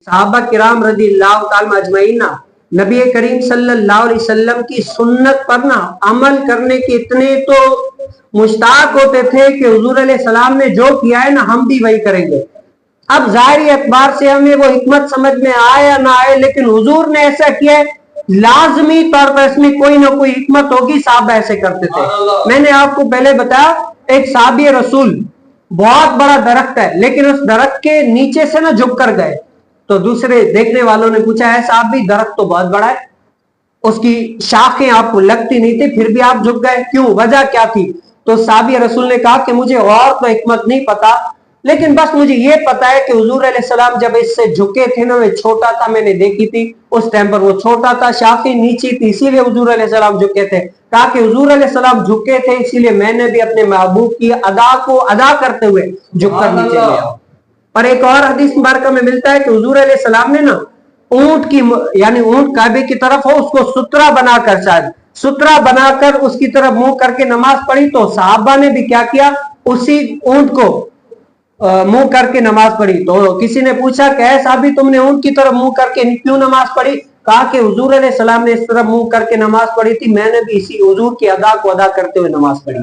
صحابہ کرام رضی اللہ تعالی اجمعین نبی کریم صلی اللہ علیہ وسلم کی سنت پر عمل کرنے کے اتنے تو مشتاق ہوتے تھے کہ حضور علیہ السلام نے جو کیا ہے ہم بھی وہی کریں گے۔ اب ظاہری اعتبار سے ہمیں وہ حکمت سمجھ میں آئے یا نہ آئے، لیکن حضور نے ایسا کیا ہے، لازمی طور پر اس میں کوئی نہ کوئی حکمت ہوگی، صحابہ ایسے کرتے تھے۔ میں نے آپ کو پہلے بتایا، ایک صحابی رسول بہت بڑا درخت ہے، لیکن اس درخت کے نیچے سے جھک کر گئے، تو دوسرے دیکھنے والوں نے پوچھا ہے صاحب بھی درخت تو بہت بڑا ہے، اس کی شاخیں آپ کو لگتی نہیں تھی، پھر بھی آپ جھک گئے، کیوں؟ وجہ کیا تھی؟ تو صحابی رسول نے کہا کہ مجھے اور تو حکمت نہیں پتا، لیکن بس مجھے یہ پتا ہے کہ حضور علیہ السلام جب اس سے جھکے تھے وہ چھوٹا تھا، میں نے دیکھی تھی اس ٹائم پر وہ چھوٹا تھا، شاخیں نیچی تھی، اسی لیے حضور علیہ السلام جھکے تھے۔ کہا کہ حضور علیہ السلام جھکے تھے، اسی لیے میں نے بھی اپنے محبوب کی ادا کو ادا کرتے ہوئے جھک کر نیچے لیا۔ اور ایک اور حدیث مبارکہ میں ملتا ہے کہ حضور علیہ السلام نے اونٹ کی یعنی اونٹ کعبے کی طرف ہو، اس کو سترا بنا کر سترا بنا کر اس کی طرف منہ کر کے نماز پڑھی، تو صحابہ نے بھی کیا کیا، اسی اونٹ کو منہ کر کے نماز پڑھی۔ تو کسی نے پوچھا کہ اے صحابی تم نے اونٹ کی طرف منہ کر کے کیوں نماز پڑھی؟ کہا کہ حضور علیہ السلام نے اس طرف منہ کر کے نماز پڑھی تھی، میں نے بھی اسی حضور کی ادا کو ادا کرتے ہوئے نماز پڑھی۔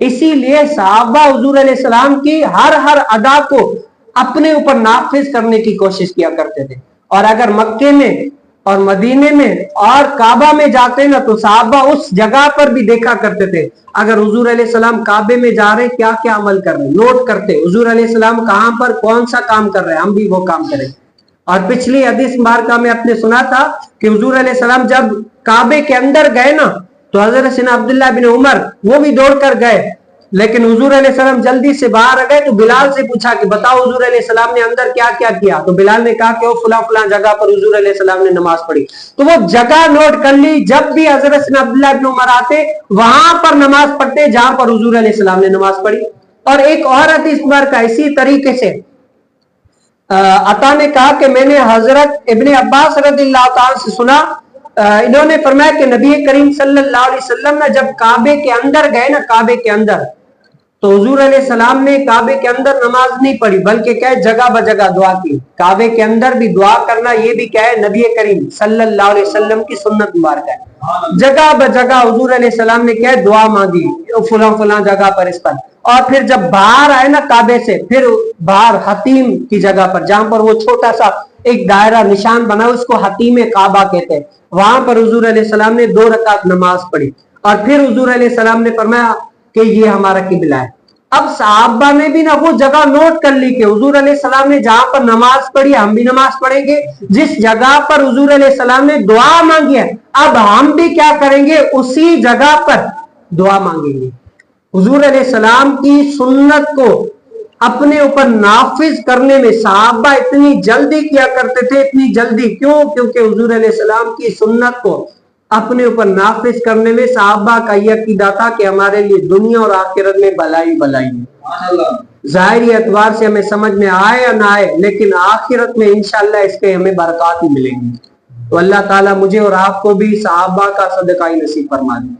اسی لیے صحابہ حضور علیہ السلام کی ہر ادا کو اپنے اوپر نافذ کرنے کی کوشش کیا کرتے تھے۔ اور اگر مکے میں اور مدینے میں اور کعبہ میں جاتے تو صحابہ اس جگہ پر بھی دیکھا کرتے تھے، اگر حضور علیہ السلام کعبے میں جا رہے کیا کیا عمل کر رہے، نوٹ کرتے حضور علیہ السلام کہاں پر کون سا کام کر رہے ہیں، ہم بھی وہ کام کریں۔ اور پچھلی حدیث مبارکہ میں آپ نے سنا تھا کہ حضور علیہ السلام جب کعبے کے اندر گئے تو حضرت سیدنا عبداللہ بن عمر وہ بھی دوڑ کر گئے، لیکن حضور علیہ السلام جلدی سے باہر آ گئے تو بلال سے پوچھا کہ بتاؤ حضور علیہ السلام نے اندر کیا کیا کیا، تو بلال نے کہا کہ وہ فلاں جگہ پر حضور علیہ السلام نے نماز پڑھی۔ تو وہ جگہ نوٹ کر لی، جب بھی حضرت سیدنا عبداللہ بن عمر آتے وہاں پر نماز پڑھتے جہاں پر حضور علیہ السلام نے نماز پڑھی۔ اور ایک اور حدیث مبارکہ اسی طریقے سے عطا نے کہا کہ میں نے حضرت ابن عباس رضی اللہ تعالی سے سنا، انہوں نے فرمایا کہ نبی کریم صلی اللہ علیہ وسلم نے جب کعبے کے اندر گئے کعبے کے اندر، تو حضور علیہ السلام نے کعبے کے اندر نماز نہیں پڑھی، بلکہ کیا ہے جگہ بجگہ دعا کی۔ کعبے کے اندر بھی دعا کرنا یہ بھی کیا ہے نبی کریم صلی اللہ علیہ وسلم کی سنت مبارکہ ہے۔ جگہ بجگہ حضور علیہ السلام نے کیا ہے دعا مانگی فلاں جگہ پر اس پر۔ اور پھر جب باہر آئے کعبے سے، پھر باہر حتیم کی جگہ پر جہاں پر وہ چھوٹا سا ایک دائرہ نشان بنا اس کو حتیم کعبہ کہتے ہیں، وہاں پر حضور علیہ السلام نے 2 رکعت نماز پڑھی، اور پھر حضور علیہ السلام نے فرمایا کہ یہ ہمارا قبلہ ہے۔ اب صحابہ نے بھی وہ جگہ نوٹ کر لی کہ حضور علیہ السلام نے جہاں پر نماز پڑھی ہم بھی نماز پڑھیں گے، جس جگہ پر حضور علیہ السلام نے دعا مانگی ہے اب ہم بھی کیا کریں گے، اسی جگہ پر دعا مانگیں گے۔ حضور علیہ السلام کی سنت کو اپنے اوپر نافذ کرنے میں صحابہ اتنی جلدی کیا کرتے تھے، اتنی جلدی کیوں؟ کیونکہ حضور علیہ السلام کی سنت کو اپنے اوپر نافذ کرنے میں صحابہ کا یہ عقیدہ تھا کہ ہمارے لیے دنیا اور آخرت میں بھلائی ہے۔ ظاہری اعتبار سے ہمیں سمجھ میں آئے یا نہ آئے، لیکن آخرت میں انشاءاللہ اس کے ہمیں برکات ہی ملیں گی۔ تو اللہ تعالیٰ مجھے اور آپ کو بھی صحابہ کا صدقہ نصیب فرما دے۔